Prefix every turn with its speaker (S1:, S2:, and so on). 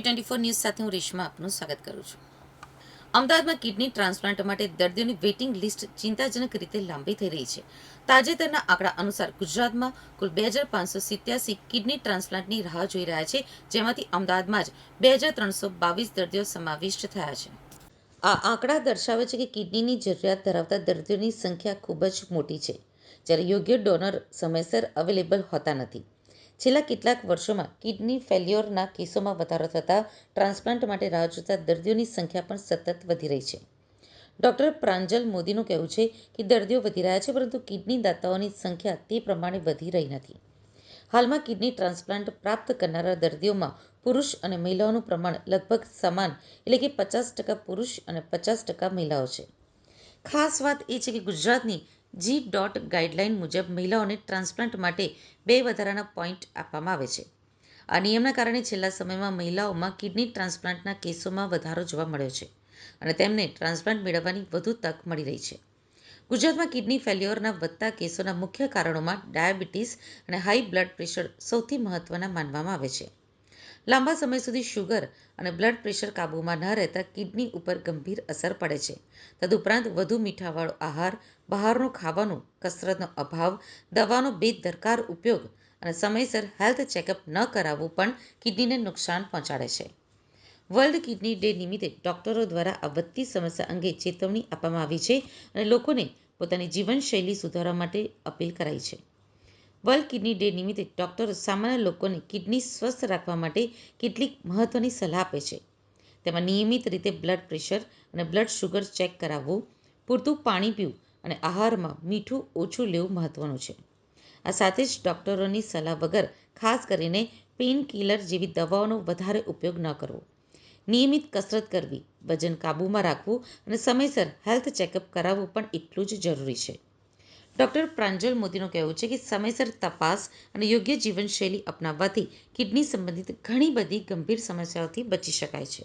S1: MB24 news સાથે હું રેશમા આપનું સ્વાગત કરું છું. અમદાવાદમાં કિડની ટ્રાન્સપ્લાન્ટ માટે દર્દીઓની વેઇટિંગ લિસ્ટ ચિંતાજનક રીતે લાંબી થઈ રહી છે. તાજેતરના આંકડા અનુસાર ગુજરાતમાં કુલ 2587 કિડની ટ્રાન્સપ્લાન્ટની રાહ જોઈ રહ્યા છે, જેમાંથી અમદાવાદમાં જ 2322 દર્દીઓ સમાવિષ્ટ થયા છે. આ આંકડા દર્શાવે છે કે કિડનીની જરૂરિયાત ધરાવતા દર્દીઓની સંખ્યા ખૂબ જ મોટી છે, જ્યારે યોગ્ય ડોનર સમયસર અવેલેબલ હોતા નથી. છેલ્લા કેટલાક વર્ષોમાં કિડની ફેલ્યોરના કેસોમાં વધારો થતાં ટ્રાન્સપ્લાન્ટ માટે રાહ જોતા દર્દીઓની સંખ્યા પણ સતત વધી રહી છે. ડોક્ટર પ્રાંજલ મોદીનું કહેવું છે કે દર્દીઓ વધી રહ્યા છે, પરંતુ કિડની દાતાઓની સંખ્યા તે પ્રમાણે વધી રહી નથી. હાલમાં કિડની ટ્રાન્સપ્લાન્ટ પ્રાપ્ત કરનારા દર્દીઓમાં પુરુષ અને મહિલાઓનું પ્રમાણ લગભગ સમાન એટલે કે 50% પુરુષ અને 50% મહિલાઓ છે. ખાસ વાત એ છે કે ગુજરાતની G. ગાઈડલાઇન મુજબ મહિલાઓને ટ્રાન્સપ્લાન્ટ માટે 2 વધારાના પોઈન્ટ આપવામાં આવે છે. આ નિયમના કારણે છેલ્લા સમયમાં મહિલાઓમાં કિડની ટ્રાન્સપ્લાન્ટના કેસોમાં વધારો જોવા મળ્યો છે અને તેમને ટ્રાન્સપ્લાન્ટ મેળવવાની વધુ તક મળી રહી છે. ગુજરાતમાં કિડની ફેલ્યોરના વધતા કેસોના મુખ્ય કારણોમાં ડાયાબિટીસ અને હાઈ બ્લડ પ્રેશર સૌથી મહત્વના માનવામાં આવે છે. લાંબા સમય સુધી શુગર અને બ્લડ પ્રેશર કાબૂમાં ન રહેતા કિડની ઉપર ગંભીર અસર પડે છે. તદુપરાંત વધુ મીઠાવાળો આહાર, બહારનું ખાવાનું, કસરતનો અભાવ, દવાનો બેદરકાર ઉપયોગ અને સમયસર હેલ્થ ચેકઅપ ન કરાવવું પણ કિડનીને નુકસાન પહોંચાડે છે. વર્લ્ડ કિડની ડે નિમિત્તે ડોક્ટરો દ્વારા આ વધતી સમસ્યા અંગે ચેતવણી આપવામાં આવી છે અને લોકોને પોતાની જીવનશૈલી સુધારવા માટે અપીલ કરાઈ છે. વર્લ્ડ કિડની ડે નિમિત્તે ડોક્ટરો સામાન્ય લોકોને કિડની સ્વસ્થ રાખવા માટે કેટલીક મહત્વની સલાહ આપે છે. તેમાં નિયમિત રીતે બ્લડ પ્રેશર અને બ્લડ શુગર ચેક કરાવવું, પૂરતું પાણી પીવું અને આહારમાં મીઠું ઓછું લેવું મહત્વનું છે. આ સાથે જ ડોક્ટરોની સલાહ વગર ખાસ કરીને પેઇનકિલર જેવી દવાઓનો વધારે ઉપયોગ ન કરવો, નિયમિત કસરત કરવી, વજન કાબૂમાં રાખવું અને સમયસર હેલ્થ ચેકઅપ કરાવવું પણ એટલું જ જરૂરી છે. ડોક્ટર પ્રાંજલ મોદીનું કહેવું છે કે સમયસર તપાસ અને યોગ્ય જીવનશૈલી અપનાવવાથી કિડની સંબંધિત ઘણી બધી ગંભીર સમસ્યાઓથી બચી શકાય છે.